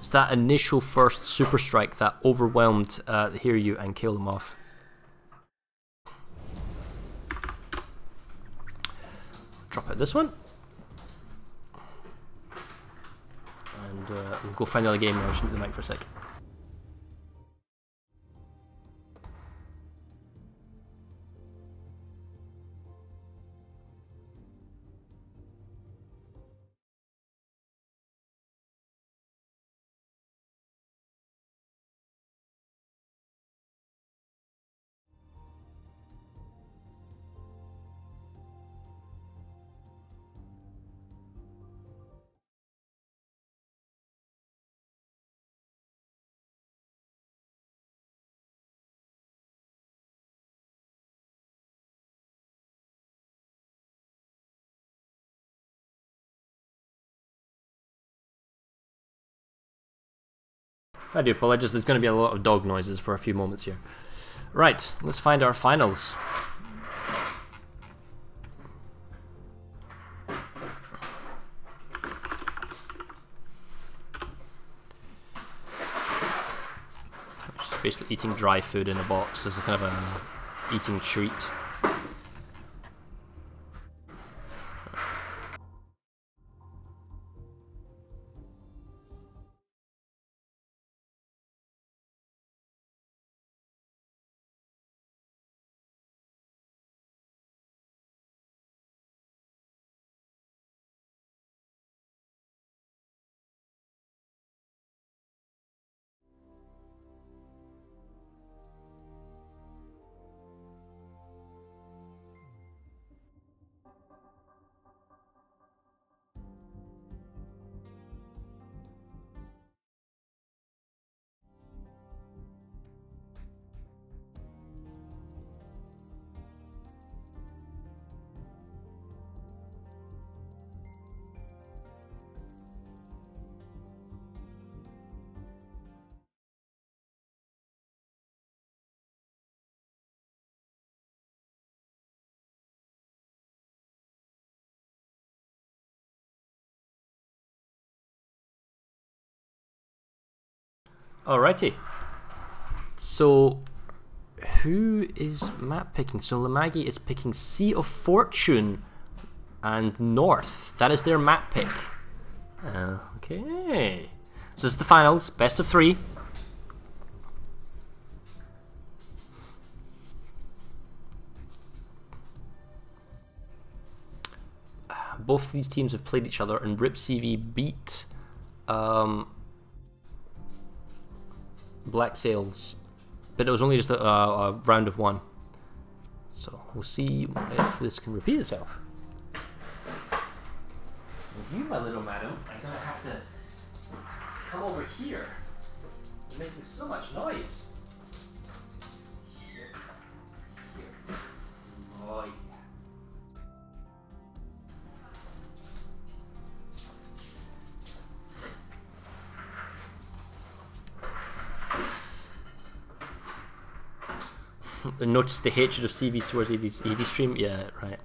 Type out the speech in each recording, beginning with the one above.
It's that initial first super strike that overwhelmed the Hiryu and killed him off. Drop out this one. And we'll go find another game. I'll just mute the mic for a sec. I do apologize, there's going to be a lot of dog noises for a few moments here. Right, let's find our finals. Just basically eating dry food in a box as a kind of an eating treat. Alrighty, so who is map picking? So Lamagi is picking Sea of Fortune and North. That is their map pick. Okay, so this is the finals, best of 3. Both of these teams have played each other, and RIPCV beat Blacks4ils, but it was only just a round of 1. So we'll see if this can repeat itself. With you, my little madam, I'm gonna have to come over here. You're making so much noise. Here. Here. Oh, yeah. Notice the hatred of CVs towards AD stream? Yeah, right.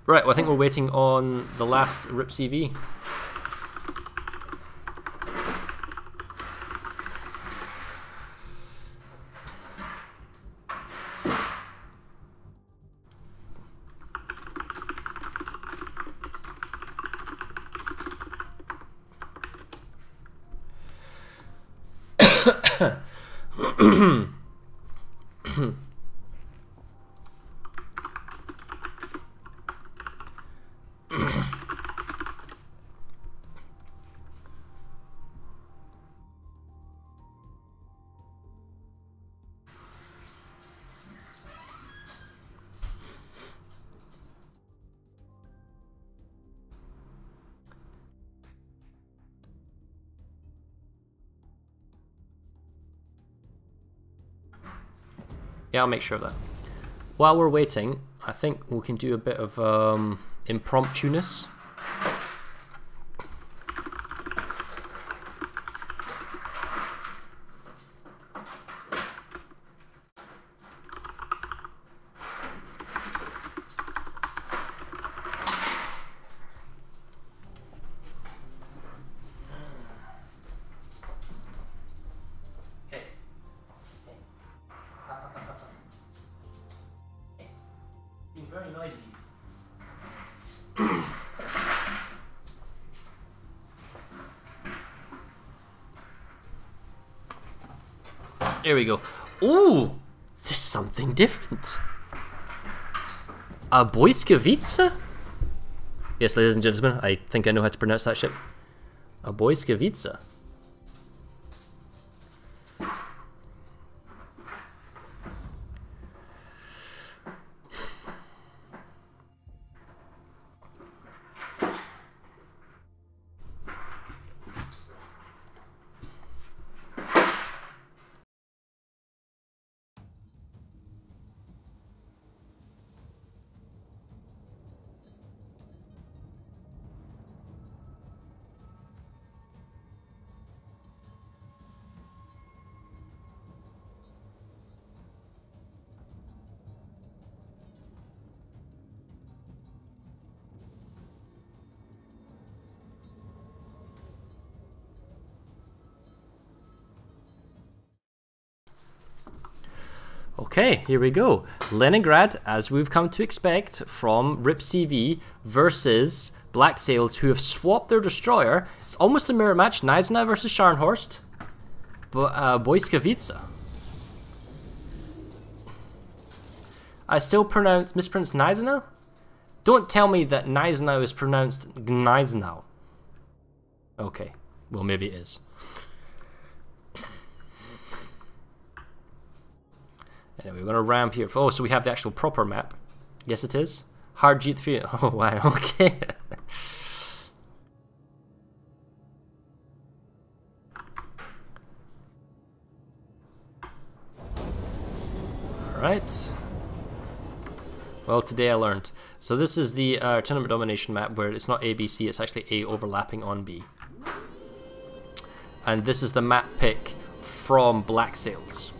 Right, well, I think we're waiting on the last RIPCV. Yeah, I'll make sure of that. While we're waiting, I think we can do a bit of impromptu-ness. Here we go. Ooh, there's something different. A Blacks4ils? Yes, ladies and gentlemen, I think I know how to pronounce that ship. A Blacks4ils. Okay, here we go. Leningrad, as we've come to expect from RIPCV versus Blacks4ils, who have swapped their destroyer. It's almost a mirror match, Gneisenau versus Scharnhorst. But Blacks4ils. I still mispronounce Gneisenau? Don't tell me that Gneisenau is pronounced Gneisenau. Okay, well maybe it is. Anyway, we're going to ramp here. Oh, so we have the actual proper map. Yes, it is. Hard G3. Oh, wow. Okay. Alright. Well, today I learned. So this is the tournament domination map where it's not A, B, C. It's actually A overlapping on B. And this is the map pick from Blacks4ils.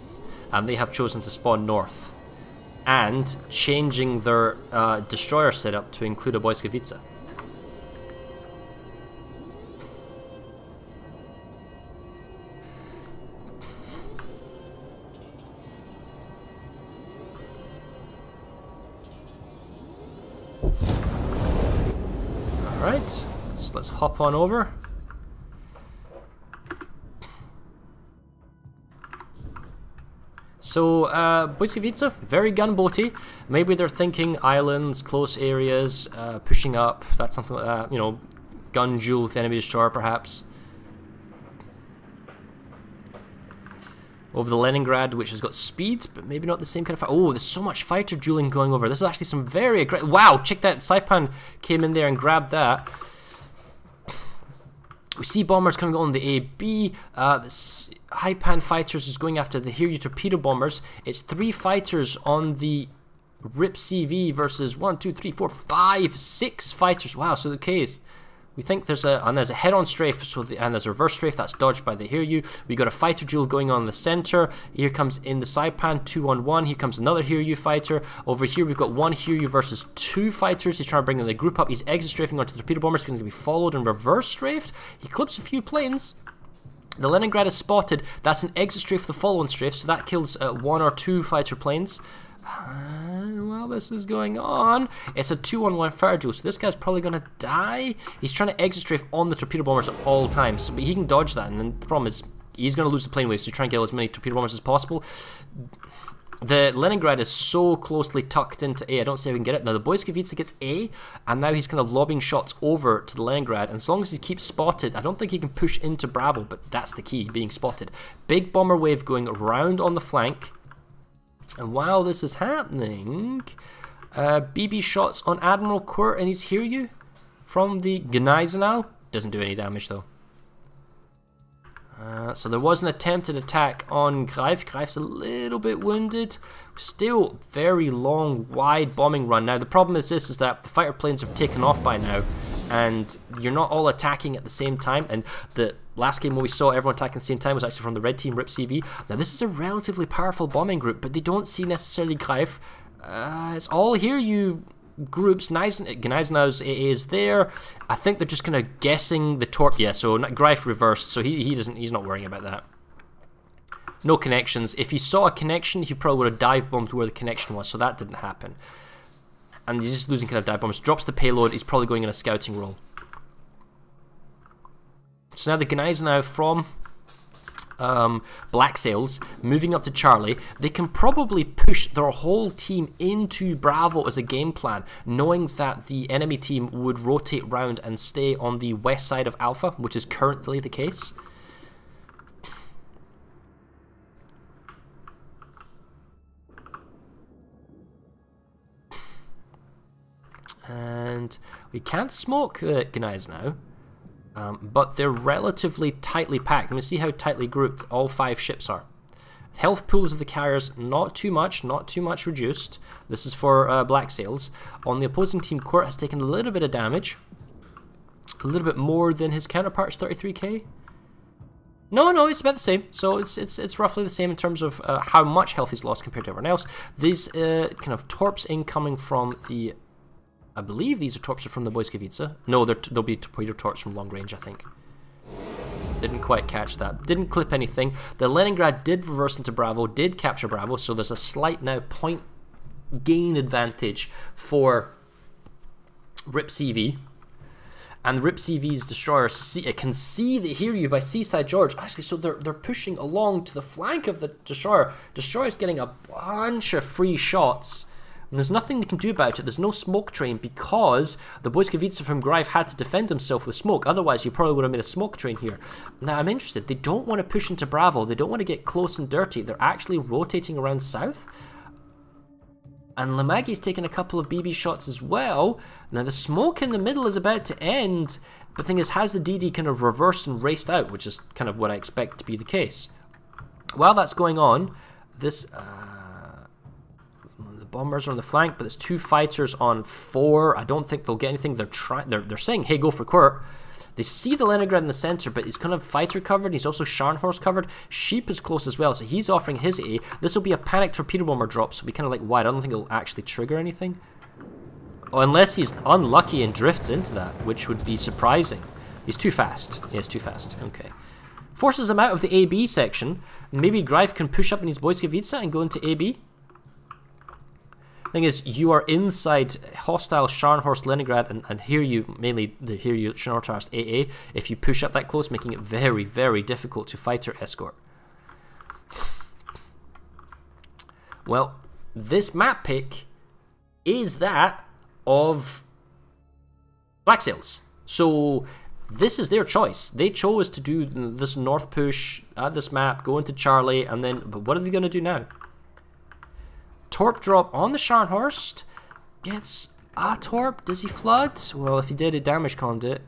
And they have chosen to spawn north and changing their destroyer setup to include a Blacks4ils. Alright, so let's hop on over. So, Blacks4ils, very gunboaty. Maybe they're thinking islands, close areas, pushing up, that's something like that, you know, gun duel with enemy destroyer perhaps. Over the Leningrad, which has got speed, but maybe not the same kind of fight. Oh, there's so much fighter dueling going over. This is actually some very aggressive. Wow, check that. Saipan came in there and grabbed that. We see bombers coming on the AB. This Haipan fighters is going after the Hiryu torpedo bombers. It's 3 fighters on the RIPCV versus 1, 2, 3, 4, 5, 6 fighters. Wow, so okay, we think there's a head-on strafe, so and there's a reverse strafe that's dodged by the Hiryu. We got a fighter duel going on in the center. Here comes in the Saipan 2-on-1. Here comes another Hiryu fighter. Over here we've got 1 Hiryu versus 2 fighters. He's trying to bring the group up. He's exit strafing onto the torpedo bombers. He's going to be followed and reverse strafed. He clips a few planes. The Leningrad is spotted. That's an exit strafe for the following strafe, so that kills 1 or 2 fighter planes. While this is going on, it's a 2-on-1 fire duel, so this guy's probably going to die. He's trying to exit strafe on the torpedo bombers at all times, but he can dodge that, and then the problem is he's going to lose the plane wave, so try and get as many torpedo bombers as possible. The Leningrad is so closely tucked into A, I don't see how we can get it. Now the Blacks4ils gets A, and now he's kind of lobbing shots over to the Leningrad, and as long as he keeps spotted, I don't think he can push into Bravo, but that's the key, being spotted. Big bomber wave going around on the flank. And while this is happening, BB shots on Admiral Court and his Hiryu from the Gneisenau. Doesn't do any damage though. So there was an attempted attack on Greif. Greif's a little bit wounded. Still very long, wide bombing run. Now the problem is this, is that the fighter planes have taken off by now, and you're not all attacking at the same time. And the last game where we saw everyone attacking at the same time was actually from the red team, RIPCV. Now this is a relatively powerful bombing group, but they don't see necessarily Greif. It's all Hiryu groups. Gneisenau's AA is there. I think they're just kind of guessing the torp. Yeah, so Greif reversed, so he's not worrying about that. No connections. If he saw a connection, he probably would have dive bombed where the connection was, so that didn't happen. And he's just losing kind of dive bombs. Drops the payload. He's probably going in a scouting role. So now the Gneisenau from Black4ils, moving up to Charlie. They can probably push their whole team into Bravo as a game plan, knowing that the enemy team would rotate round and stay on the west side of Alpha, which is currently the case. And we can't smoke the guys now, but they're relatively tightly packed. Let me see how tightly grouped all 5 ships are. Health pools of the carriers, not too much reduced. This is for Black4ils. On the opposing team, Court has taken a little bit of damage. A little bit more than his counterparts, 33k. No, it's about the same. So it's roughly the same in terms of how much health he's lost compared to everyone else. These kind of torps incoming from the... I believe these are torps from the RIPCV. No, they'll be torpedo torps from long range, I think. Didn't quite catch that. Didn't clip anything. The Leningrad did reverse into Bravo, did capture Bravo, so there's a slight now point gain advantage for RIPCV. And RIPCV's destroyer can see the Hiryu by Seaside George. Actually, so they're pushing along to the flank of the destroyer. Destroyer's getting a bunch of free shots. And there's nothing they can do about it. There's no smoke train because the RIPCV from Greif had to defend himself with smoke. Otherwise, he probably would have made a smoke train here. Now, I'm interested. They don't want to push into Bravo. They don't want to get close and dirty. They're actually rotating around south. And Lamagi's taking a couple of BB shots as well. Now, the smoke in the middle is about to end. But the thing is, has the DD kind of reversed and raced out, which is kind of what I expect to be the case. While that's going on, this... bombers are on the flank, but there's 2 fighters on 4. I don't think they'll get anything. They're saying, hey, go for Quirk. They see the Leningrad in the center, but he's kind of fighter covered. He's also Scharnhorst covered. Sheep is close as well, so he's offering his A. This will be a panic torpedo bomber drop, so we kind of like wide. I don't think it'll actually trigger anything. Oh, unless he's unlucky and drifts into that, which would be surprising. He's too fast. Yeah, he's too fast. Okay. Forces him out of the AB section. Maybe Greif can push up in his RIPCV and go into AB. Thing is, you are inside hostile Scharnhorst Leningrad and Hiryu, mainly the Hiryu Scharnhorst AA, if you push up that close, making it very, very difficult to fighter escort. Well, this map pick is that of Black4ils. So this is their choice. They chose to do this north push at this map, go into Charlie, and then, but what are they going to do now? Torp drop on the Scharnhorst. Gets a torp. Does he flood? Well, if he did, it damage conned it.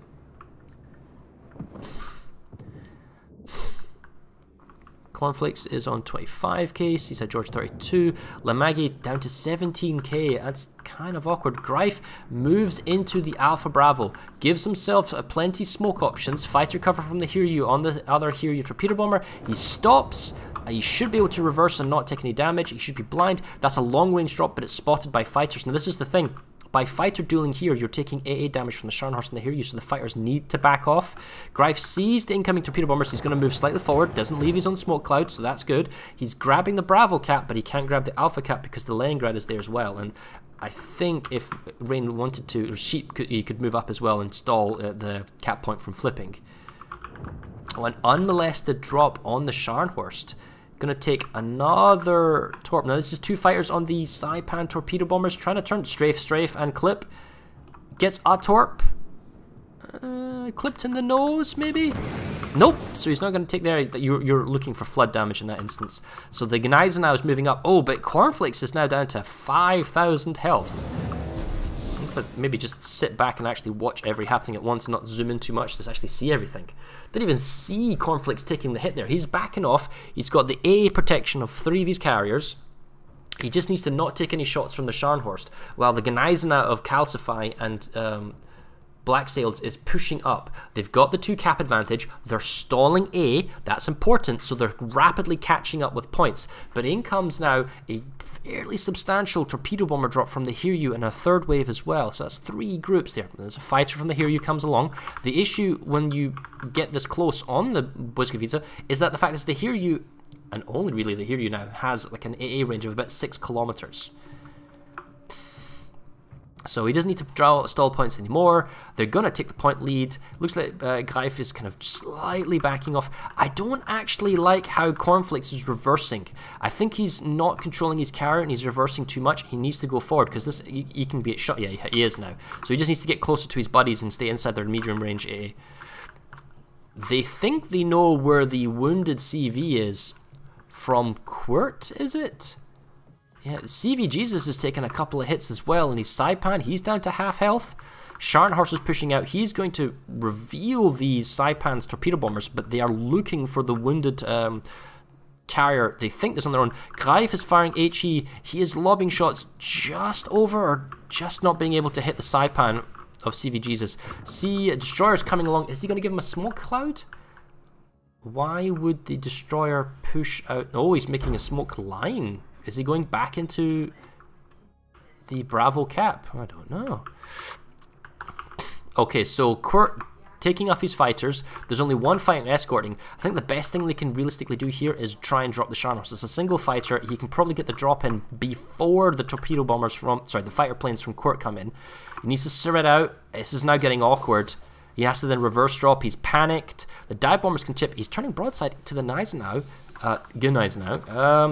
Cornflakes is on 25k. Seaside George 32. Lamagi down to 17k. That's kind of awkward. Greif moves into the Alpha Bravo. Gives himself plenty smoke options. Fighter cover from the Hiryu on the other Hiryu torpedo bomber. He stops. He should be able to reverse and not take any damage. He should be blind. That's a long-range drop, but it's spotted by fighters. Now, this is the thing. By fighter dueling here, you're taking AA damage from the Scharnhorst and the Hiryu, so the fighters need to back off. Greif sees the incoming torpedo bombers. He's going to move slightly forward. Doesn't leave his own smoke cloud, so that's good. He's grabbing the Bravo cap, but he can't grab the Alpha cap because the Leningrad is there as well. And I think if Rain wanted to, or Sheep, he could move up as well and stall the cap point from flipping. Oh, an unmolested drop on the Scharnhorst. Gonna take another torp. Now this is 2 fighters on the Saipan torpedo bombers trying to turn strafe and clip. Gets a torp. Clipped in the nose maybe? Nope. So he's not gonna take there. You're looking for flood damage in that instance. So the Gneisenau now is moving up. Oh, but Cornflakes is now down to 5,000 health. To maybe just sit back and actually watch every happening at once and not zoom in too much to actually see everything. Didn't even see Cornflakes taking the hit there. He's backing off. He's got the AA protection of 3 of his carriers. He just needs to not take any shots from the Scharnhorst, while the Gneisenau of Calcify and Black4ils is pushing up. They've got the 2 cap advantage. They're stalling A. That's important, so they're rapidly catching up with points. But in comes now a fairly substantial torpedo bomber drop from the Hiryu and a 3rd wave as well. So that's 3 groups there. There's a fighter from the Hiryu comes along. The issue when you get this close on the RIPCV is that the fact is the Hiryu, and only really the Hiryu now, has like an AA range of about 6 kilometers. So he doesn't need to draw stall points anymore. They're going to take the point lead. Looks like Greif is kind of slightly backing off. I don't actually like how Cornflakes is reversing. I think he's not controlling his carry and he's reversing too much. He needs to go forward because this he can be shot. Yeah, he is now. So he just needs to get closer to his buddies and stay inside their medium range A. They think they know where the wounded CV is from Quirt, is it? Yeah, CV Jesus is taking a couple of hits as well, and he's Saipan, he's down to half health. Scharnhorst is pushing out, he's going to reveal these Saipan's torpedo bombers, but they are looking for the wounded carrier. They think there's on their own. Greif is firing HE, he is lobbing shots just over, or just not being able to hit the Saipan of CV Jesus. See, Destroyer's coming along, is he going to give him a smoke cloud? Why would the Destroyer push out? Oh, he's making a smoke line. Is he going back into the Bravo cap? I don't know. Okay, so Quirt taking off his fighters. There's only one fighter escorting. I think the best thing they can realistically do here is try and drop the Scharnhorst. It's a single fighter. He can probably get the drop in before the torpedo bombers from, sorry, the fighter planes from Quirt come in. He needs to spread out. This is now getting awkward. He has to then reverse drop. He's panicked. The dive bombers can chip. He's turning broadside to the Gneisenau.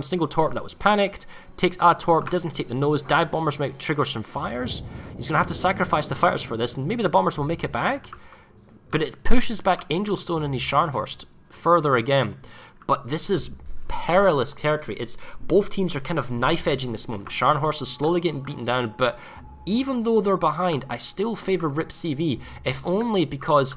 Single torp that was panicked. Takes a torp, doesn't take the nose. Dive bombers might trigger some fires. He's going to have to sacrifice the fighters for this, and maybe the bombers will make it back. But it pushes back Angelstone and his Scharnhorst further again. But this is perilous territory. It's both teams are kind of knife edging this moment. Scharnhorst is slowly getting beaten down, but even though they're behind, I still favor RIPCV, if only because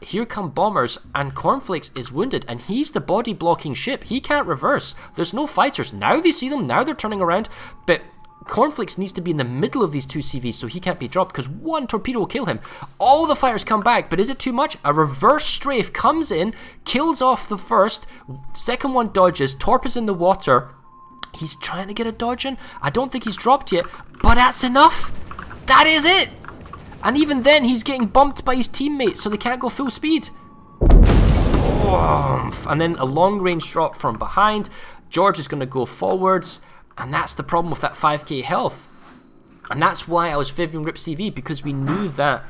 here come bombers and Cornflakes is wounded and he's the body blocking ship. He can't reverse. There's no fighters. Now they see them, now they're turning around, but Cornflakes needs to be in the middle of these two CVs so he can't be dropped because one torpedo will kill him. All the fighters come back, but is it too much? A reverse strafe comes in, kills off the first, second one dodges, torp is in the water. He's trying to get a dodge in. I don't think he's dropped yet, but that's enough. That is it. And even then, he's getting bumped by his teammates, so they can't go full speed. And then a long-range drop from behind. George is going to go forwards, and that's the problem with that 5k health. And that's why I was favouring RIPCV, because we knew that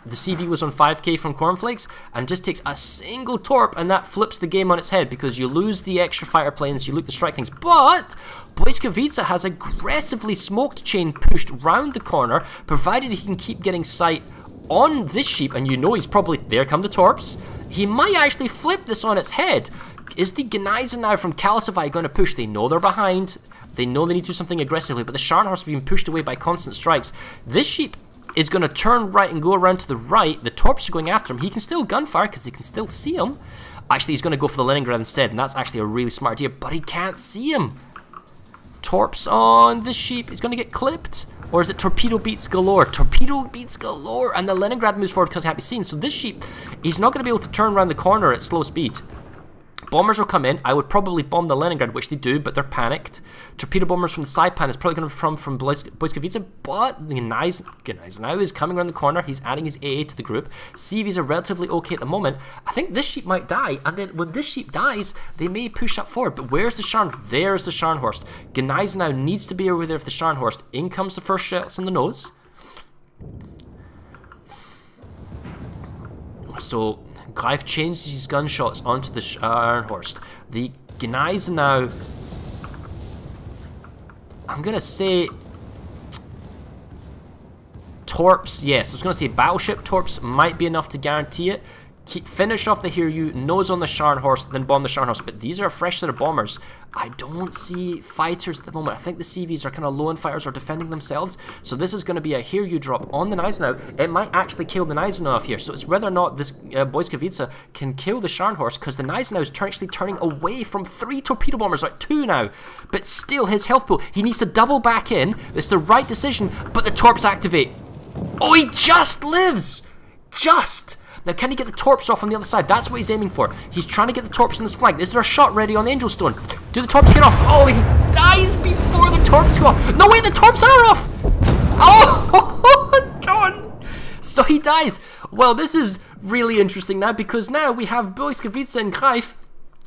the CV was on 5k from Cornflakes, and just takes a single torp, and that flips the game on its head, because you lose the extra fighter planes, you lose the strike things. But Blacks4ils has aggressively smoked chain pushed round the corner, provided he can keep getting sight on this sheep, and you know he's probably, there come the torps. He might actually flip this on its head. Is the Gneisenau from Calcify going to push? They know they're behind, they know they need to do something aggressively, but the Scharnhorst are being pushed away by constant strikes. This sheep is going to turn right and go around to the right. The torps are going after him. He can still gunfire because he can still see him. Actually, he's going to go for the Leningrad instead, and that's actually a really smart idea, but he can't see him. Torps on the sheep. He's going to get clipped. Or is it torpedo beats galore? Torpedo beats galore, and the Leningrad moves forward because he can't be seen. So this sheep, he's not going to be able to turn around the corner at slow speed. Bombers will come in. I would probably bomb the Leningrad, which they do, but they're panicked. Torpedo bombers from the Saipan is probably going to come from Blacks4ils, but the Gneisenau is coming around the corner. He's adding his AA to the group. CVs are relatively okay at the moment. I think this sheep might die, and then when this sheep dies, they may push up forward. But where's the Scharnhorst? There's the Scharnhorst. Gneisenau needs to be over there with the Scharnhorst. In comes the first shots in the nose. So Greif changes his gunshots onto the Scharnhorst. The Gneisenau, I'm going to say torps, yes. I was going to say battleship torps might be enough to guarantee it. Finish off the Hiryu, nose on the Scharnhorst, then bomb the Scharnhorst. But these are a fresh set of bombers. I don't see fighters at the moment. I think the CVs are kind of low on fighters or defending themselves. So this is going to be a Hiryu drop on the Gneisenau. It might actually kill the Gneisenau off here. So it's whether or not this Blacks4ils can kill the Scharnhorst, because the Gneisenau is actually turning away from 3 torpedo bombers, like 2 now. But still, his health pool, he needs to double back in. It's the right decision, but the torps activate. Oh, he just lives! Just! Now, can he get the torps off on the other side? That's what he's aiming for. He's trying to get the torps on this flank. Is there a shot ready on the Angelstone? Do the torps get off? Oh, he dies before the torps go off. No, wait, the torps are off! Oh, it's gone! So he dies. Well, this is really interesting now, because now we have Blacks4ils and Greif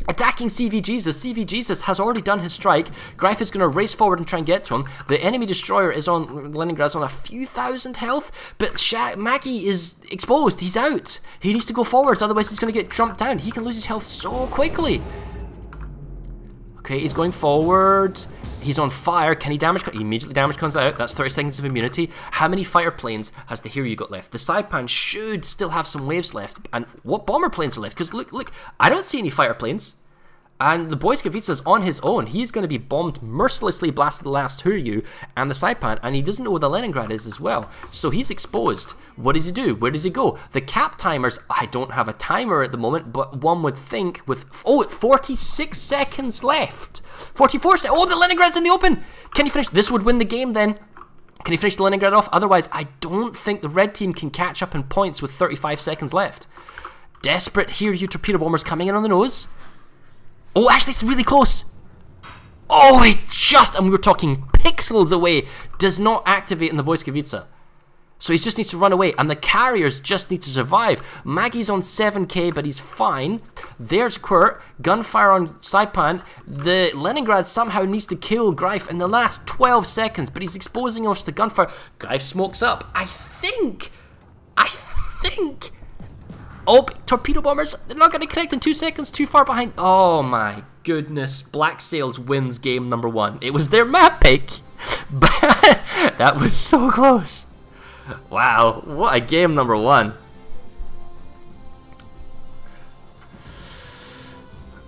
Attacking CV Jesus. CV Jesus has already done his strike. Greif is going to race forward and try and get to him. The enemy destroyer is on Leningrad's on a few thousand health, but Maggie is exposed. He's out. He needs to go forwards, otherwise he's going to get jumped down. He can lose his health so quickly. Okay, he's going forward. He's on fire. Can he damage? He immediately damage comes out. That's 30 seconds of immunity. How many fighter planes has the Hiryu got left? The Saipan should still have some waves left. And what bomber planes are left? Because look, I don't see any fighter planes. And the Blacks4ils on his own. He's going to be bombed, mercilessly blasted the last Hiryu and the Saipan, and he doesn't know where the Leningrad is as well. So he's exposed. What does he do? Where does he go? The cap timers, I don't have a timer at the moment, but one would think with, 46 seconds left. 44 seconds. Oh, the Leningrad's in the open. Can he finish? This would win the game then. Can he finish the Leningrad off? Otherwise, I don't think the red team can catch up in points with 35 seconds left. Desperate Hiryu torpedo bombers coming in on the nose. Oh, actually, it's really close. Oh, it just, and we were talking pixels away, does not activate in the Blacks4ils. So he just needs to run away, and the carriers just need to survive. Maggie's on 7k, but he's fine. There's Quirt, gunfire on Saipan. The Leningrad somehow needs to kill Greif in the last 12 seconds, but he's exposing us to gunfire. Greif smokes up. I think. Oh, torpedo bombers, they're not going to connect in 2 seconds, too far behind. Oh my goodness, Black4ils wins game number 1. It was their map pick, but that was so close. Wow, what a game number 1.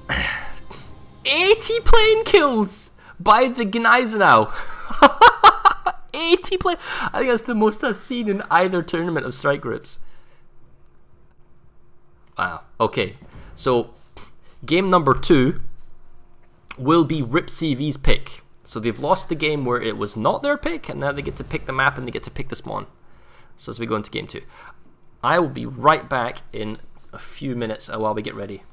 $80 plane kills by the Gneisenau. 80 plane, I think that's the most I've seen in either tournament of strike groups. Wow, okay, so game number 2 will be RIPCV's pick. So they've lost the game where it was not their pick, and now they get to pick the map and they get to pick the spawn. So as we go into game 2, I will be right back in a few minutes while we get ready.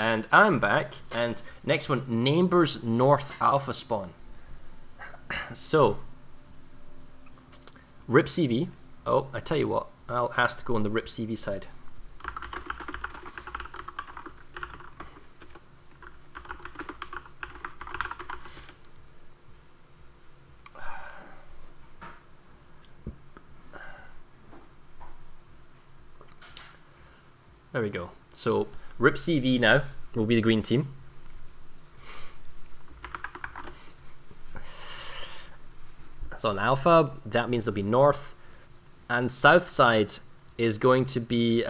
And I'm back, and next one, Neighbors North Alpha Spawn. So, RIPCV. Oh, I tell you what, I'll ask to go on the RIPCV side. There we go. So, RIPCV now will be the green team. So on Alpha, that means there'll be North, and South side is going to be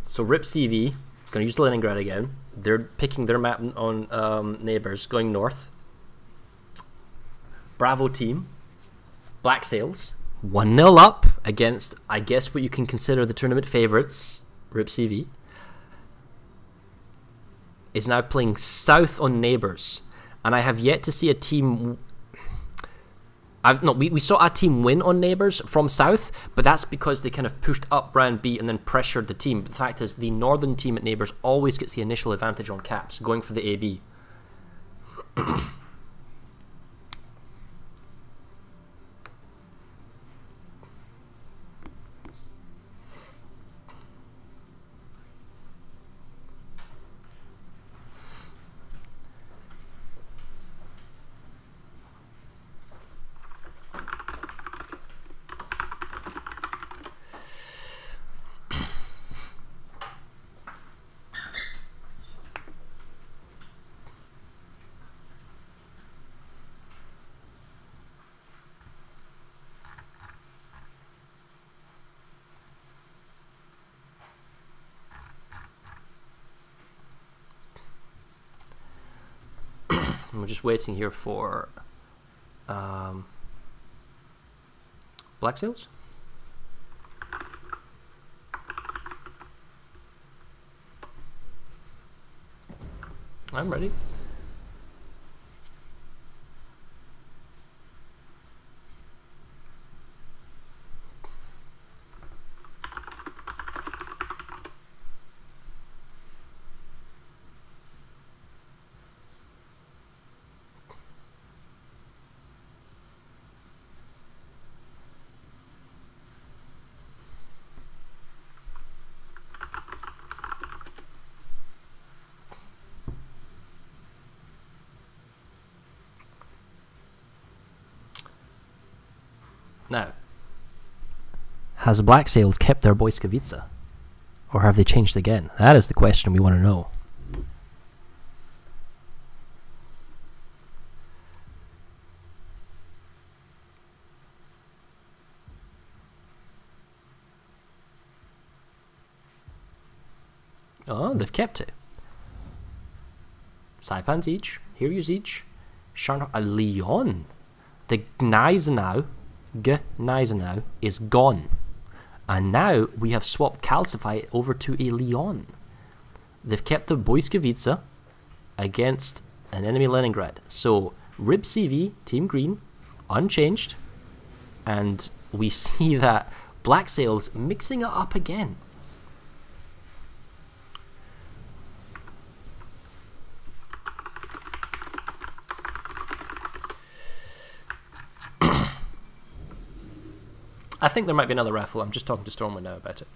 so RIPCV is going to use Leningrad again. They're picking their map on Neighbors, going north. Bravo team, Black4ils, 1-0 up against, I guess, what you can consider the tournament favourites, RIPCV. is now playing south on neighbours, and I have yet to see a team. We saw a team win on neighbours from south, but that's because they kind of pushed up round B and then pressured the team. But the fact is, the northern team at neighbours always gets the initial advantage on caps, going for the AB. We're just waiting here for Blacks4ils. I'm ready. Now, has Blacks4ils kept their Blacks4ils? Or have they changed again? That is the question we want to know. Oh, they've kept it. Saipans each, Hiryus each, a Leon. The Gneisenau is gone. And now we have swapped Calcify over to a Leon. They've kept the Blacks4ils against an enemy Leningrad. So RIPCV, Team Green, unchanged. And we see that Blacks4ils mixing it up again. I think there might be another raffle. I'm just talking to Stormwind now about it.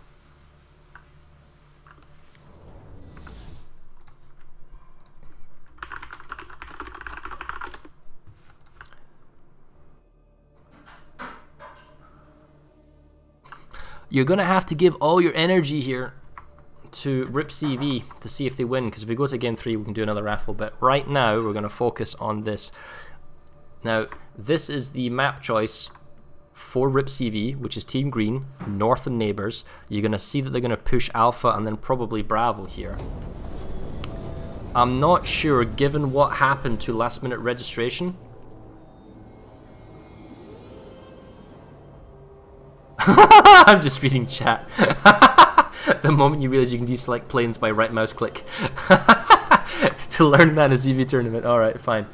You're going to have to give all your energy here to RIPCV to see if they win, because if we go to game 3 we can do another raffle, but right now we're going to focus on this. Now this is the map choice for RIPCV, which is Team Green, North and Neighbours. You're going to see that they're going to push Alpha and then probably Bravo here. I'm not sure, given what happened to last minute registration. I'm just reading chat. The moment you realize you can deselect planes by right mouse click. To learn that in a CV tournament. Alright, fine.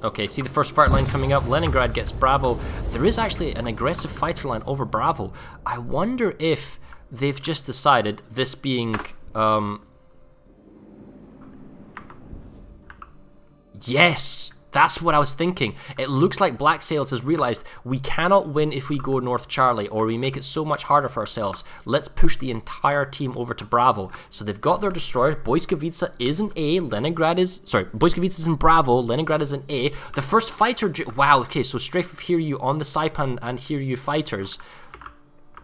Okay, see the first fighter line coming up. Leningrad gets Bravo. There is actually an aggressive fighter line over Bravo. I wonder if they've just decided, this being yes, that's what I was thinking. It looks like Blacks4ils has realized we cannot win if we go North Charlie, or we make it so much harder for ourselves. Let's push the entire team over to Bravo. So they've got their destroyer. Blacks4ils is an A. Leningrad is... Sorry, Blacks4ils is in Bravo. Leningrad is an A. The first fighter... Wow, okay, so Strafe of Hiryu on the Saipan and Hiryu fighters.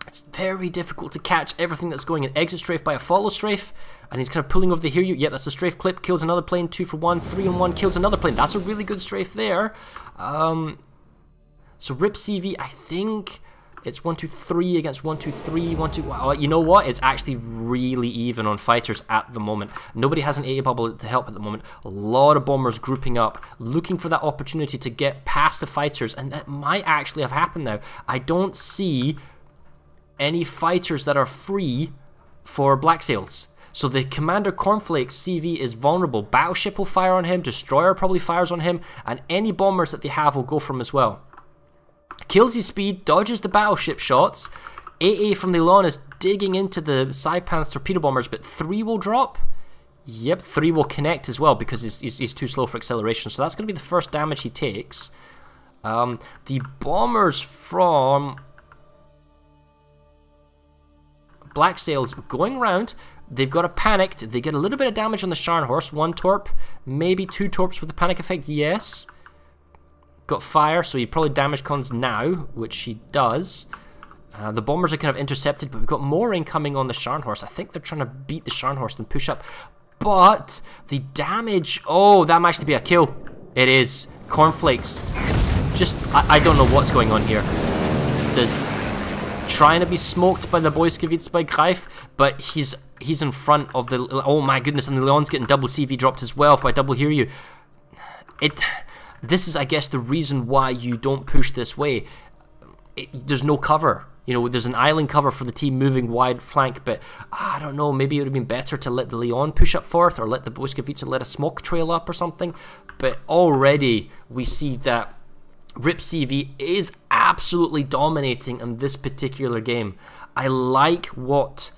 It's very difficult to catch everything that's going in. Exit Strafe by a follow Strafe. And he's kind of pulling over the Hiryu. Yeah, that's a strafe clip. Kills another plane. 2 for 1. 3 and 1. Kills another plane. That's a really good strafe there. So RIPCV, I think, It's 1, 2, 3 against 1, 2, 3, 1, 2. Well, you know what? It's actually really even on fighters at the moment. Nobody has an AA bubble to help at the moment. A lot of bombers grouping up, looking for that opportunity to get past the fighters, and that might actually have happened now. I don't see any fighters that are free for Blacks4ils. So the Commander Cornflakes CV is vulnerable. Battleship will fire on him, Destroyer probably fires on him, and any bombers that they have will go for him as well. Kills his speed, dodges the battleship shots. AA from the Leon is digging into the Saipan's torpedo bombers, but 3 will drop. Yep, 3 will connect as well because he's too slow for acceleration. So that's going to be the first damage he takes. The bombers from Blacks4ils going around. They've got a panicked. They get a little bit of damage on the Scharnhorst. 1 torp, maybe 2 torps with the panic effect. Yes. Got fire, so he probably damage cons now, which he does. The bombers are kind of intercepted, but we've got more incoming on the Scharnhorst. I think they're trying to beat the Scharnhorst and push up. But the damage... Oh, that might actually be a kill. It is. Cornflakes. Just... I don't know what's going on here. There's... Trying to be smoked by the Blacks4ils by Greif, but he's in front of the... Oh my goodness, and the Leon's getting double CV dropped as well by double hear you. This is, I guess, the reason why you don't push this way. There's no cover. You know, there's an island cover for the team moving wide flank, but I don't know, maybe it would have been better to let the Leon push up forth, or let the Blacks4ils let a smoke trail up or something. But already we see that RIPCV is absolutely dominating in this particular game. I like what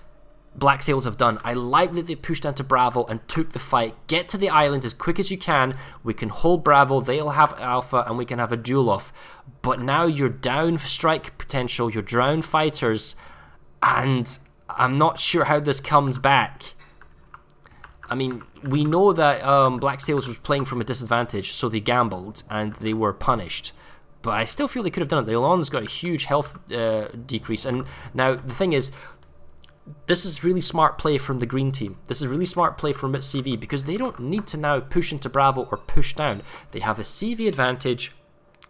Blacks4ils have done. I like that they pushed down to Bravo and took the fight. Get to the island as quick as you can. We can hold Bravo, they'll have Alpha, and we can have a duel off. But now you're down strike potential, you're down fighters, and I'm not sure how this comes back. I mean, we know that Blacks4ils was playing from a disadvantage, so they gambled, and they were punished. But I still feel they could have done it. The Elon's got a huge health decrease, and now the thing is, this is really smart play from the green team. This is really smart play from RIPCV because they don't need to now push into Bravo or push down. They have a CV advantage,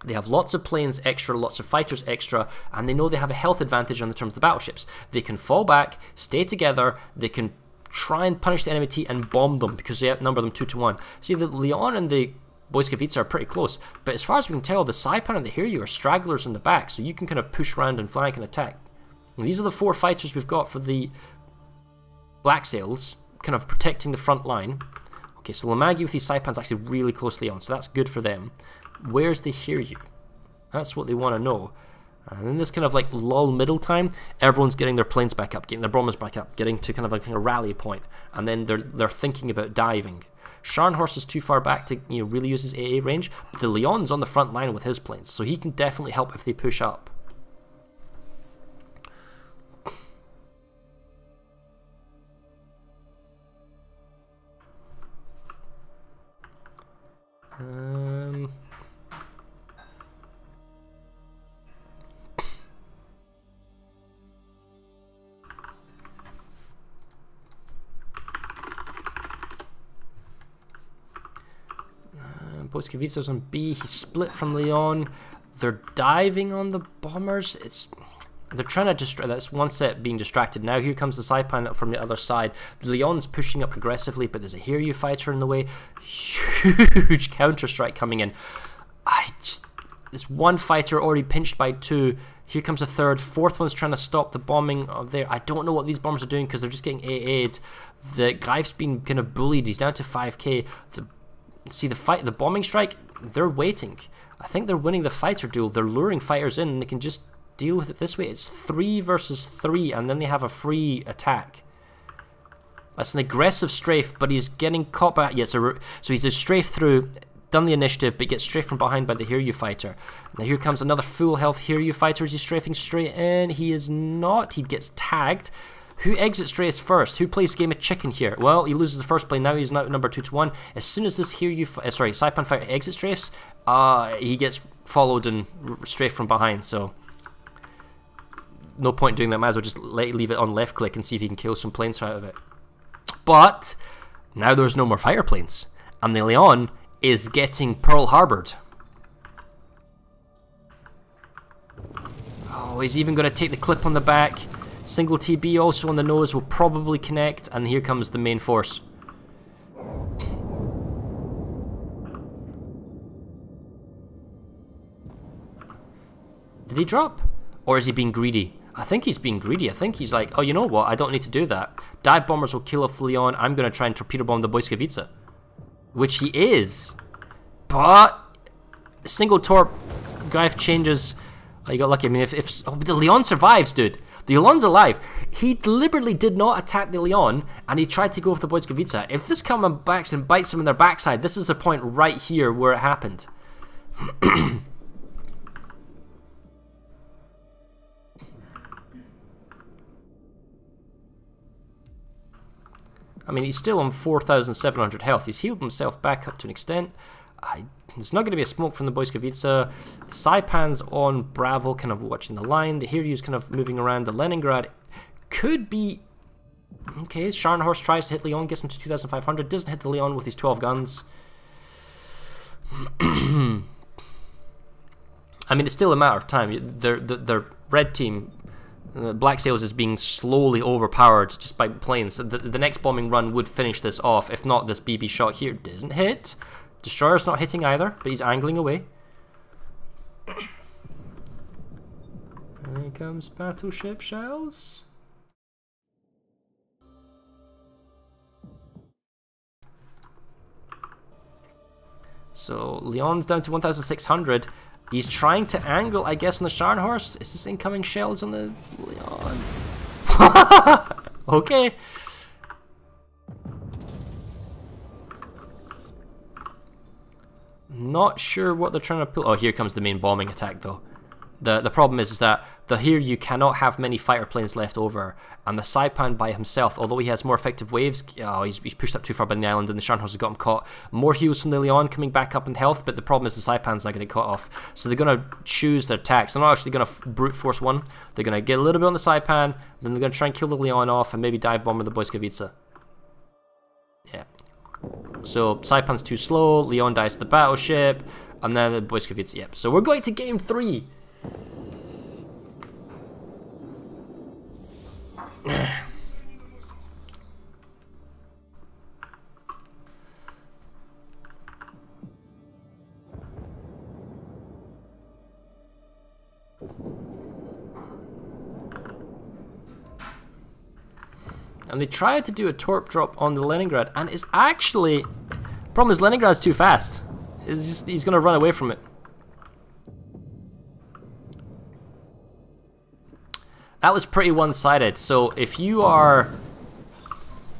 they have lots of planes extra, lots of fighters extra, and they know they have a health advantage on the terms of the battleships. They can fall back, stay together, they can try and punish the enemy team and bomb them because they outnumber them 2 to 1. See, the Leon and the Blacks4ils are pretty close, but as far as we can tell, the Saipan and the Hiryu are stragglers in the back, so you can kind of push around and flank and attack. And these are the 4 fighters we've got for the Blacks4ils, kind of protecting the front line. Okay, so Lamagi with these Saipans actually really closely on, so that's good for them. Where's the Hiryu? That's what they want to know. And in this kind of like lull middle time, everyone's getting their planes back up, getting their bombers back up, getting to kind of a rally point, and then they're thinking about diving. Scharnhorst is too far back to really use his AA range, but the Leon's on the front line with his planes, so he can definitely help if they push up. Blacks4ils on B. He's split from Leon. They're diving on the bombers. They're trying to distract. That's one set being distracted. Now here comes the Saipan from the other side. The Leon's pushing up aggressively, but there's a Hiryu fighter in the way. Huge counter strike coming in. This one fighter already pinched by 2. Here comes a third. 4th one's trying to stop the bombing of there. I don't know what these bombers are doing because they're just getting AA'd. The Greif's been kind of bullied. He's down to 5k. See the bombing strike, they're waiting. I think they're winning the fighter duel. They're luring fighters in and they can just deal with it this way. It's 3 versus 3 and then they have a free attack. That's an aggressive strafe, but he's getting caught by... Yeah, so he's a strafe through, done the initiative, but gets strafed from behind by the Hiryu fighter. Now here comes another full health Hiryu fighter. Is he strafing straight in? He is not. He gets tagged. Who exits straight first? Who plays game of chicken here? Well, he loses the first play. Now he's now number 2 to 1. As soon as this Saipan fighter exits strafes, he gets followed and strafed from behind. So no point doing that. Might as well just leave it on left click and see if you can kill some planes out of it. But now there's no more fighter planes, and the Leon is getting Pearl Harbored. Oh, he's even going to take the clip on the back. Single TB also on the nose will probably connect, and here comes the main force. Did he drop? Or is he being greedy? I think he's being greedy. I think he's like, oh, you know what? I don't need to do that. Dive bombers will kill off Leon. I'm going to try and torpedo bomb the Blacks4ils. Which he is. But single torp Greif changes. Oh, you got lucky. I mean, if the Leon survives, dude. The Leon's alive. He deliberately did not attack the Leon, and he tried to go with the Blacks4ils. If this comes back and bites him in their backside, this is the point right here where it happened. I mean, he's still on 4,700 health. He's healed himself back up to an extent. There's not going to be a smoke from the Blacks4ils. Saipan's on Bravo, kind of watching the line. The Hiryu's kind of moving around. The Leningrad could be... Okay, Scharnhorst tries to hit Leon, gets him to 2,500. Doesn't hit the Leon with his 12 guns. I mean, it's still a matter of time. Their red team... Blacks4ils is being slowly overpowered just by planes. So the next bombing run would finish this off. If not, this BB shot here doesn't hit. Destroyer's not hitting either, but he's angling away. Here comes battleship shells. So Leon's down to 1,600. He's trying to angle, I guess, on the Scharnhorst. Is this incoming shells on the Leon? Okay. Not sure what they're trying to pull. Oh, here comes the main bombing attack, though. The problem is that here you cannot have many fighter planes left over, and the Saipan by himself, although he has more effective waves, he's pushed up too far by the island, and the Scharnhorst has got him caught. More heals from the Leon coming back up in health, but the problem is the Saipan's not going to get caught off. So they're going to choose their attacks. They're not actually going to brute force one. They're going to get a little bit on the Saipan, then they're going to try and kill the Leon off, and maybe dive bomb with the Blacks4ils. Yeah. So Saipan's too slow, Leon dies to the battleship, and then the Blacks4ils. Yep. So we're going to game 3. And they tried to do a torp drop on the Leningrad, and it's actually... Problem is Leningrad's too fast. He's going to run away from it. That was pretty one-sided. So if you are...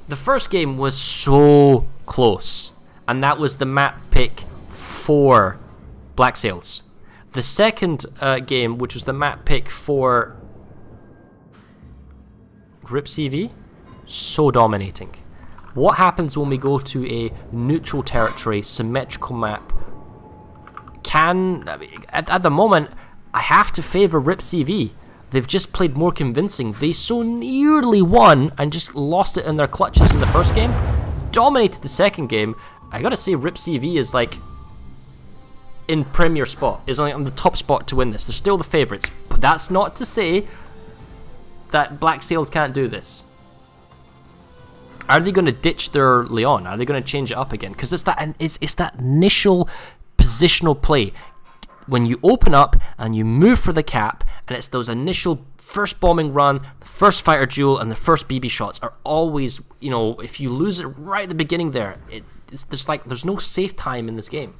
The first game was so close, and that was the map pick for Blacks4ils. The second game, which was the map pick for RIPCV, so dominating. What happens when we go to a neutral territory, symmetrical map? At the moment, I have to favour RIPCV. They've just played more convincing. They so nearly won and just lost it in their clutches in the first game. Dominated the second game. I gotta say, RIPCV is like in premier spot. Is like on the top spot to win this. They're still the favourites, but that's not to say that Blacks4ils can't do this. Are they going to ditch their Leon? Are they going to change it up again? Because it's that initial positional play. When you open up and you move for the cap, and it's those initial first bombing run, the first fighter duel, and the first BB shots are always, you know, if you lose it right at the beginning there, there's no safe time in this game.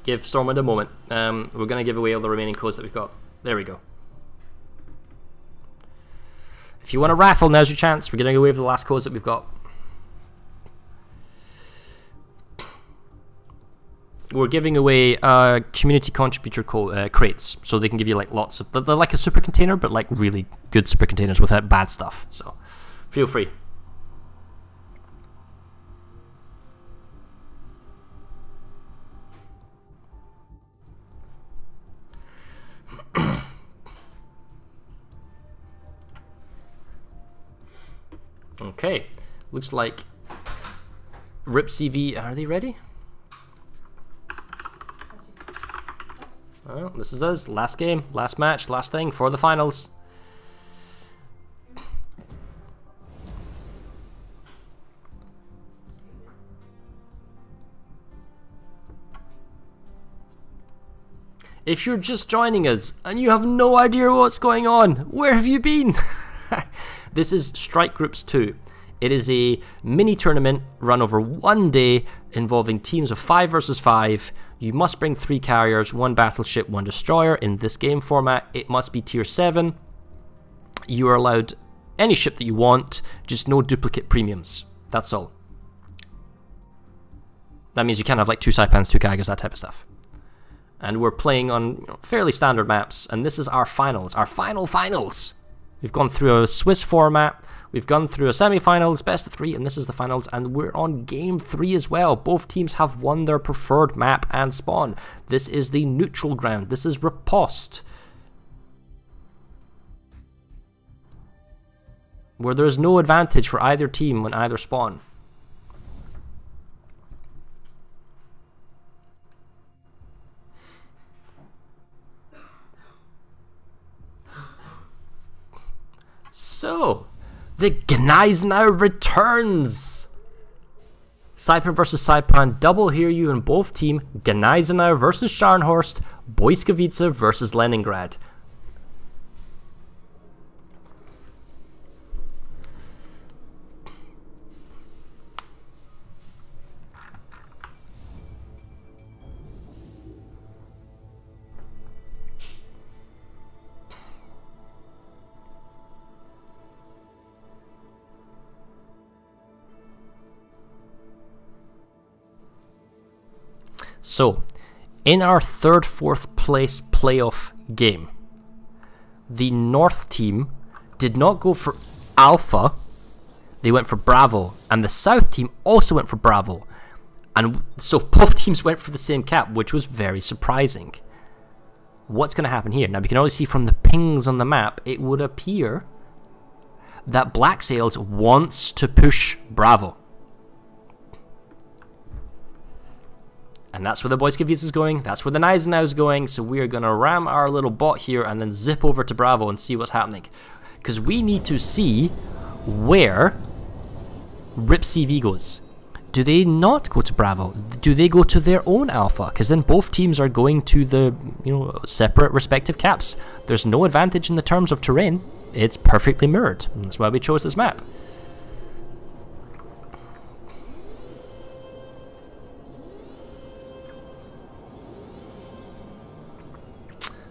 Give Stormwind a moment. We're going to give away all the remaining codes that we've got. There we go. If you want to raffle, now's your chance. We're giving away the last codes that we've got. We're giving away community contributor crates, so they can give you like lots of. They're like a super container, but like really good super containers without bad stuff. So feel free. Okay, looks like RIPCV. Are they ready? Well, this is us. Last game, last match, last thing for the finals. If you're just joining us and you have no idea what's going on, where have you been? This is Strike Groups 2. It is a mini tournament run over 1 day involving teams of 5 versus 5. You must bring 3 carriers, 1 battleship, 1 destroyer. In this game format, it must be tier 7. You are allowed any ship that you want, just no duplicate premiums. That's all. That means you can't have like 2 Saipans, 2 Kagas, that type of stuff. And we're playing on fairly standard maps, and this is our finals, our finals. We've gone through a Swiss format, we've gone through a semi-finals, best of 3, and this is the finals, and we're on game 3 as well. Both teams have won their preferred map and spawn. This is the neutral ground. This is Riposte, where there is no advantage for either team on either spawn. So, the Gneisenau returns! Saipan versus Saipan, double hear you in both team. Gneisenau versus Scharnhorst, Boyskovice versus Leningrad. So, in our 3rd, 4th place playoff game, the North team did not go for Alpha, they went for Bravo, and the South team also went for Bravo. And so both teams went for the same cap, which was very surprising. What's going to happen here? Now, we can always see from the pings on the map, it would appear that Blacks4ils wants to push Bravo. And that's where the Boyskovice is going, that's where the Gneisenau is going, so we are going to ram our little bot here and then zip over to Bravo and see what's happening. Because we need to see where RIPCV goes. Do they not go to Bravo? Do they go to their own Alpha? Because then both teams are going to the separate respective caps. There's no advantage in the terms of terrain. It's perfectly mirrored. And that's why we chose this map.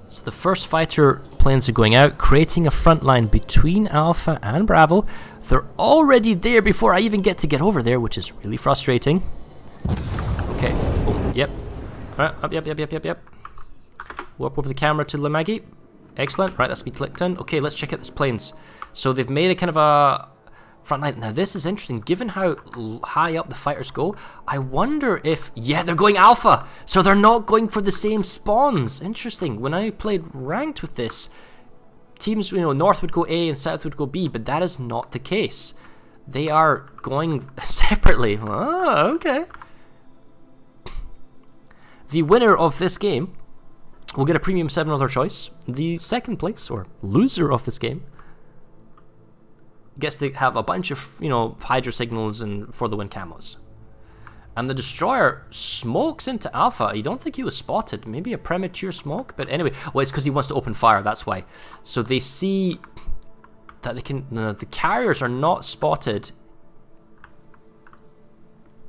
So the first fighter planes are going out, creating a front line between Alpha and Bravo. They're already there before I even get to get over there, which is really frustrating. Okay, boom, yep. Alright, up, yep. Warp over the camera to Lemagi. Excellent, right, that's me clicked in. Okay, let's check out these planes. So they've made a kind of a front line. Now this is interesting, given how high up the fighters go, I wonder if, yeah, they're going Alpha, so they're not going for the same spawns. Interesting, when I played ranked with this, teams, North would go A and South would go B, but that is not the case. They are going separately. Oh, okay. The winner of this game will get a premium 7 of their choice. The second place, or loser of this game, gets to have a bunch of, Hydra signals and for the win camos. And the destroyer smokes into Alpha. You don't think he was spotted. Maybe a premature smoke, but anyway. Well, it's because he wants to open fire, that's why. So they see that they can, the carriers are not spotted.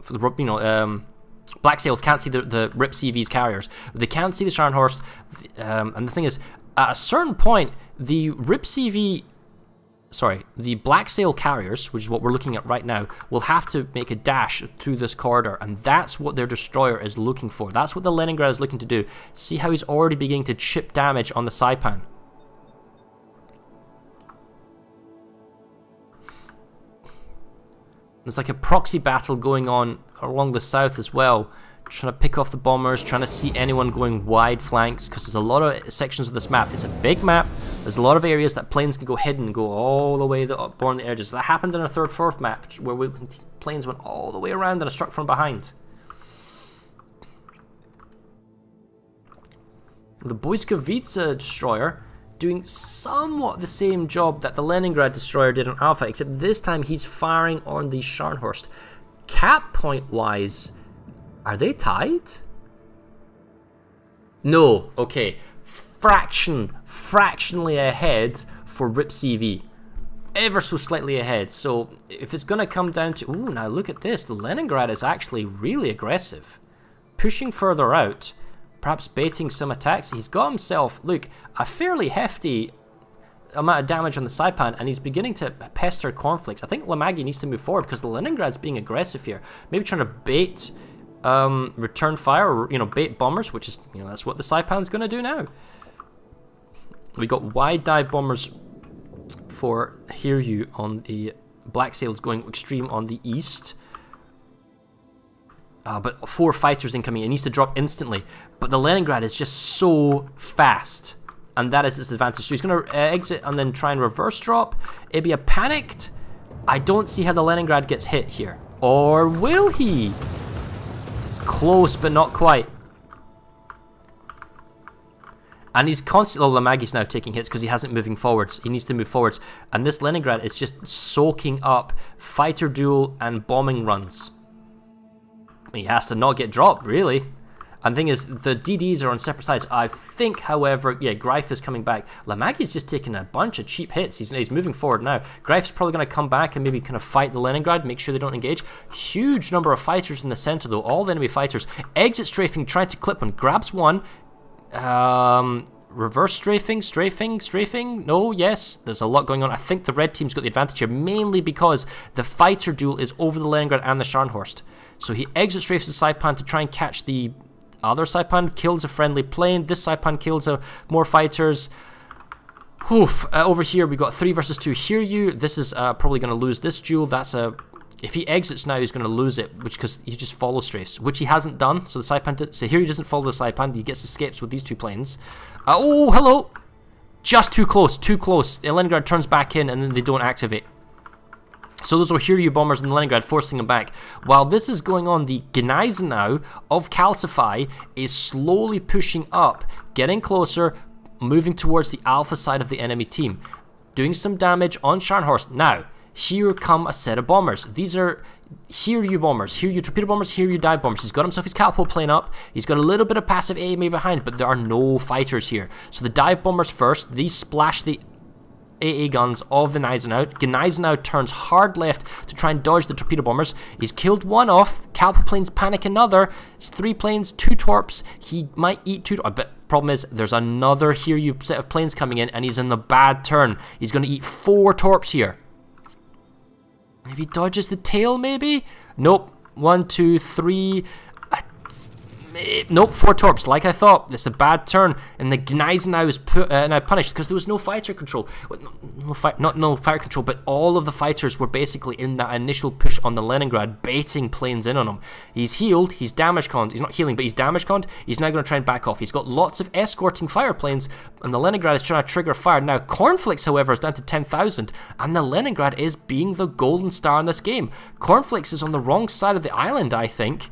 For the, Blacks4ils can't see the RIPCV's carriers. They can't see the Scharnhorst. And the thing is, at a certain point, the RIPCV sorry, the Black Sail carriers, which is what we're looking at right now, will have to make a dash through this corridor, and that's what their destroyer is looking for. That's what the Leningrad is looking to do. See how he's already beginning to chip damage on the Saipan. There's like a proxy battle going on along the south as well, trying to pick off the bombers, trying to see anyone going wide flanks, because there's a lot of sections of this map. It's a big map. There's a lot of areas that planes can go hidden and go all the way up on the edges. That happened in our 3rd, 4th map, where planes went all the way around and struck from behind. The Blacks4ils destroyer doing somewhat the same job that the Leningrad destroyer did on Alpha, except this time he's firing on the Scharnhorst. Cap point wise, are they tied? No, okay. Fractionally ahead for RIPCV. Ever so slightly ahead. So if it's going to come down to... Ooh, now look at this. The Leningrad is actually really aggressive. Pushing further out. Perhaps baiting some attacks. He's got himself, look, a fairly hefty amount of damage on the Saipan, and he's beginning to pester Cornflakes. I think Lamagi needs to move forward because the Leningrad's being aggressive here. Maybe trying to bait return fire, or, you know, bait bombers, which is, you know, that's what the Saipan's going to do now. We got wide dive bombers for Hiryu on the Black Sails going extreme on the east. But 4 fighters incoming. It needs to drop instantly. But the Leningrad is just so fast, and that is its advantage. So he's going to exit and then try and reverse drop. It'd be a panicked. I don't see how the Leningrad gets hit here. Or will he? It's close, but not quite. And he's constantly... Oh, Lamagi's now taking hits because he hasn't moving forwards. He needs to move forwards. And this Leningrad is just soaking up fighter duel and bombing runs. He has to not get dropped, really. And the thing is, the DDs are on separate sides. I think, however, yeah, Greif is coming back. Lamagi's just taking a bunch of cheap hits. He's moving forward now. Greif's probably going to come back and maybe kind of fight the Leningrad, make sure they don't engage. Huge number of fighters in the center, though. All the enemy fighters. Exit strafing, trying to clip one. Grabs one. Reverse strafing. No, yes. There's a lot going on. I think the red team's got the advantage here, mainly because the fighter duel is over the Leningrad and the Scharnhorst. So he exit strafes the Saipan to try and catch the other Saipan, kills a friendly plane. This Saipan kills more fighters. Oof. Over here we got 3 versus 2 Hiryu. This is probably going to lose this duel. That's a... If he exits now, he's going to lose it, which because he just follows strafes, which he hasn't done. So the Saipan... So Hiryu doesn't follow the Saipan. He gets escapes with these 2 planes. Oh, hello! Just too close, too close. The Leningrad turns back in and then they don't activate. So those were Hiryu bombers in Leningrad forcing him back. While this is going on, the Gneisenau of Calcify is slowly pushing up, getting closer, moving towards the alpha side of the enemy team, doing some damage on Scharnhorst. Now, here come a set of bombers. These are Hiryu bombers, Hiryu torpedo bombers, Hiryu dive bombers. He's got himself his catapult plane up. He's got a little bit of passive AMA behind, but there are no fighters here. So the dive bombers first. These splash the AA guns of the Gneisenau. Gneisenau turns hard left to try and dodge the torpedo bombers. He's killed one off. Catapult planes panic another. It's 3 planes, 2 torps. He might eat 2. But problem is, there's another Hiryu set of planes coming in, and he's in the bad turn. He's going to eat 4 torps here. If he dodges the tail, maybe? Nope. 1, 2, 3. Nope, 4 torps, like I thought. This is a bad turn, and the Gneisenau is now punished because there was no fighter control. Not no fire control, but all of the fighters were basically in that initial push on the Leningrad, baiting planes in on him. He's healed, he's damage conned. He's not healing, but he's damage conned. He's now going to try and back off. He's got lots of escorting fire planes, and the Leningrad is trying to trigger fire. Now, Cornflakes, however, is down to 10,000, and the Leningrad is being the golden star in this game. Cornflakes is on the wrong side of the island, I think.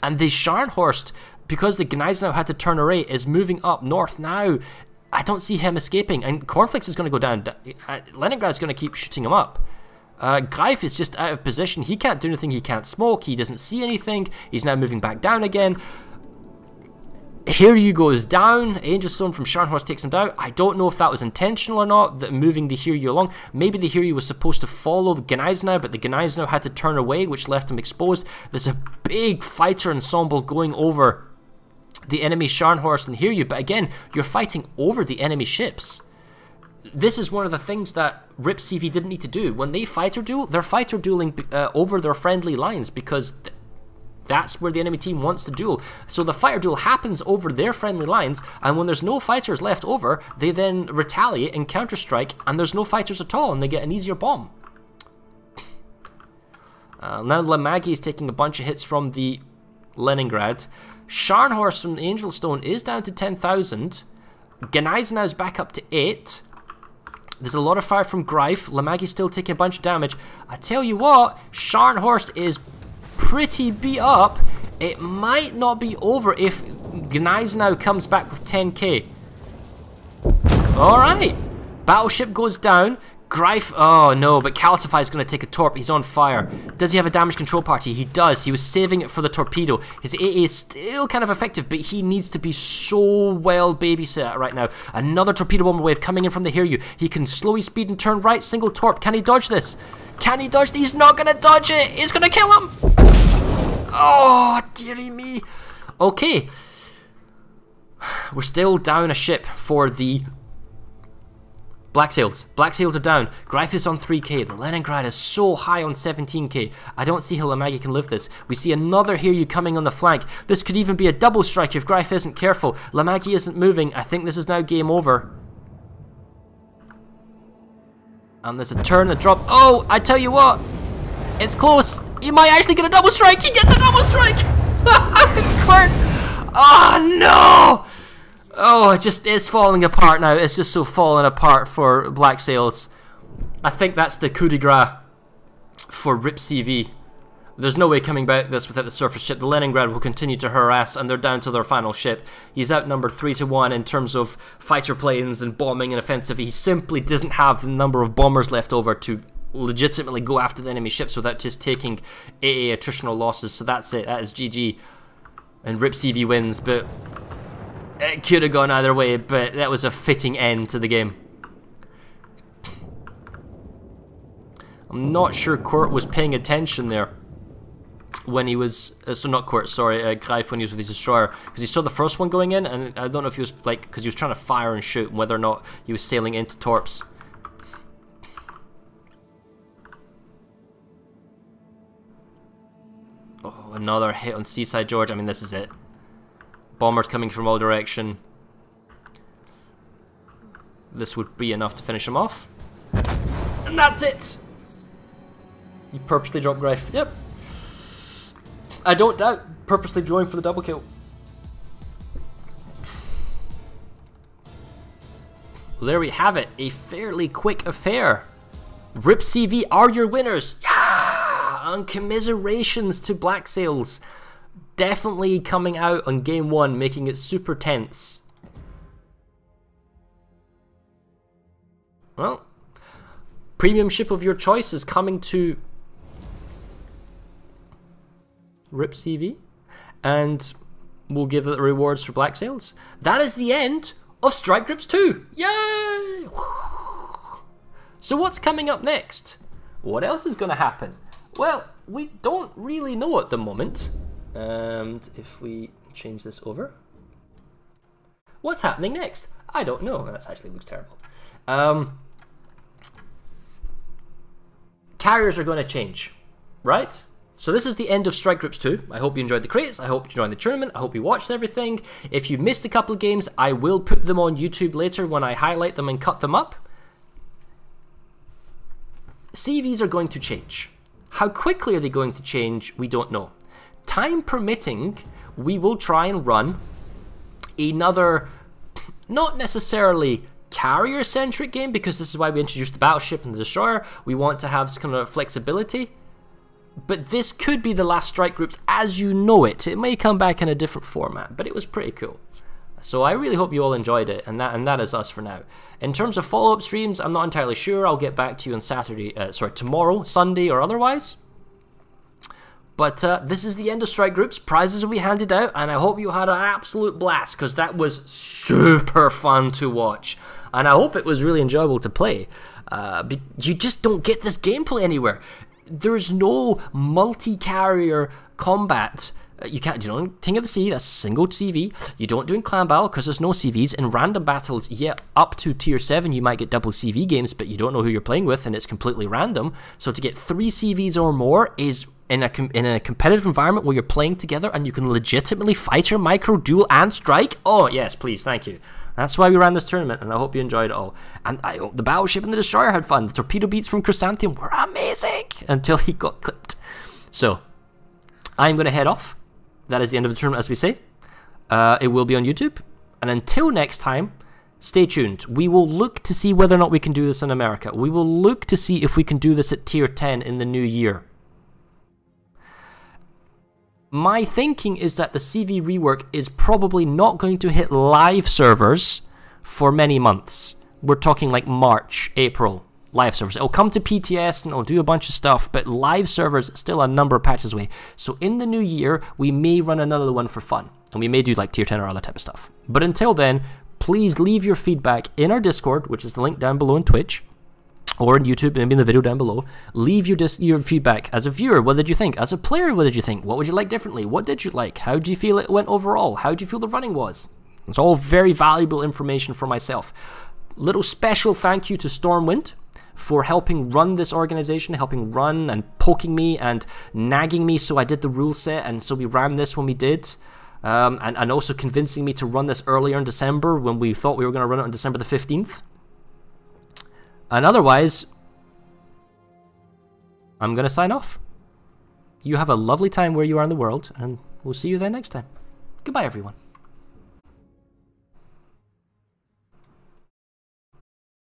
And the Scharnhorst, because the Gneisenau had to turn array, is moving up north now. I don't see him escaping, and Cornflakes is going to go down. Leningrad is going to keep shooting him up. Greif is just out of position. He can't do anything. He can't smoke. He doesn't see anything. He's now moving back down again. Hiryu goes down. Angel Stone from Scharnhorst takes him down. I don't know if that was intentional or not, that moving the Hiryu along. Maybe the Hiryu was supposed to follow the Gneisenau, but the Gneisenau had to turn away, which left him exposed. There's a big fighter ensemble going over the enemy Scharnhorst and Hiryu, but again, you're fighting over the enemy ships. this is one of the things that RIPCV didn't need to do. When they fighter duel, they're fighter dueling over their friendly lines because that's where the enemy team wants to duel. So the fighter duel happens over their friendly lines, and when there's no fighters left over, they then retaliate and counter-strike, and there's no fighters at all, and they get an easier bomb. Now Lamagi is taking a bunch of hits from the Leningrad. Scharnhorst from the Angel Stone is down to 10,000. Gneisenau is back up to 8. There's a lot of fire from Greif. Lamagi's still taking a bunch of damage. I tell you what, Scharnhorst is pretty beat up. It might not be over if Gneisenau comes back with 10k. Alright. Battleship goes down. Greif, oh no, but Calcify is going to take a torp. He's on fire. Does he have a damage control party? He does. He was saving it for the torpedo. His AA is still kind of effective, but he needs to be so well babysat right now. Another torpedo bomber wave coming in from the Hiryu. He can slow his speed and turn right, single torp. Can he dodge this? Can he dodge? He's not going to dodge it. He's going to kill him. Oh, dearie me. Okay. We're still down a ship for the Black4ils. Black4ils are down. Greif is on 3k. The Leningrad is so high on 17k. I don't see how Lamagi can live this. We see another Hiryu coming on the flank. This could even be a double strike if Greif isn't careful. Lamagi isn't moving. I think this is now game over. And there's a turn and a drop. Oh, I tell you what. It's close. He might actually get a double strike. He gets a double strike. Oh, no. Oh, it just is falling apart now. It's just so falling apart for Black4ils. I think that's the coup de grace for RIPCV. There's no way coming back this without the surface ship. The Leningrad will continue to harass, and they're down to their final ship. He's outnumbered 3-1 in terms of fighter planes and bombing and offensive. He simply doesn't have the number of bombers left over to legitimately go after the enemy ships without just taking AA attritional losses. So that's it. That is GG. And RIPCV wins, but it could have gone either way, but that was a fitting end to the game. I'm not sure Kurt was paying attention there when he was, so not Kurt, sorry, Greif when he was with his destroyer, because he saw the first one going in, and I don't know if he was like, because he was trying to fire and shoot, and whether or not he was sailing into torps. Oh, another hit on Seaside George. I mean, this is it. Bombers coming from all direction. This would be enough to finish him off. And that's it! He purposely dropped Greif. Yep. I don't doubt. Purposely drawing for the double kill. Well, there we have it. A fairly quick affair. RIPCV are your winners. Yeah! And commiserations to Black4ils. Definitely coming out on game one, making it super tense. Well, premium ship of your choice is coming to RIPCV, and we'll give it the rewards for Black4ils. That is the end of Strike Groups 2. Yay! So what's coming up next? What else is going to happen? Well, we don't really know at the moment. And if we change this over, what's happening next? I don't know. That actually looks terrible. Carriers are going to change, right? So this is the end of Strike Groups 2. I hope you enjoyed the crates. I hope you joined the tournament. I hope you watched everything. If you missed a couple of games, I will put them on YouTube later when I highlight them and cut them up. CVs are going to change. How quickly are they going to change? We don't know. Time permitting, we will try and run another, not necessarily carrier-centric game, because this is why we introduced the battleship and the destroyer. We want to have some kind of flexibility. But this could be the last Strike Groups as you know it. It may come back in a different format, but it was pretty cool. So I really hope you all enjoyed it, and that is us for now. In terms of follow-up streams, I'm not entirely sure. I'll get back to you on tomorrow, Sunday, or otherwise. But this is the end of Strike Groups. Prizes will be handed out, and I hope you had an absolute blast, because that was super fun to watch. And I hope it was really enjoyable to play. You just don't get this gameplay anywhere. There's no multi-carrier combat You can't do it King of the Sea, that's single CV. You don't do in Clan Battle because there's no CVs. In random battles, yeah, up to tier 7 you might get double CV games, but you don't know who you're playing with and it's completely random. So to get 3 CVs or more is in a competitive environment where you're playing together and you can legitimately fighter, micro, duel, and strike. Oh yes, please, thank you. That's why we ran this tournament, and I hope you enjoyed it all. And I hope the Battleship and the Destroyer had fun. The torpedo beats from Chrysanthemum were amazing until he got clipped. So I'm going to head off. That is the end of the tournament, as we say. It will be on YouTube. And until next time, stay tuned. We will look to see whether or not we can do this in America. We will look to see if we can do this at tier 10 in the new year. My thinking is that the CV rework is probably not going to hit live servers for many months. We're talking like March, April. Live servers. It'll come to PTS and it'll do a bunch of stuff, but live servers still a number of patches away. So in the new year, we may run another one for fun, and we may do like tier 10 or other type of stuff. But until then, please leave your feedback in our Discord, which is the link down below on Twitch, or on YouTube, maybe in the video down below. Leave your feedback as a viewer. What did you think? As a player, what did you think? What would you like differently? What did you like? How do you feel it went overall? How do you feel the running was? It's all very valuable information for myself. Little special thank you to Stormwind for helping run this organization, helping run and poking me and nagging me so I did the rule set, and so we ran this when we did, and also convincing me to run this earlier in December when we thought we were going to run it on December the 15th. And otherwise, I'm going to sign off. You have a lovely time where you are in the world, and we'll see you then next time. Goodbye, everyone.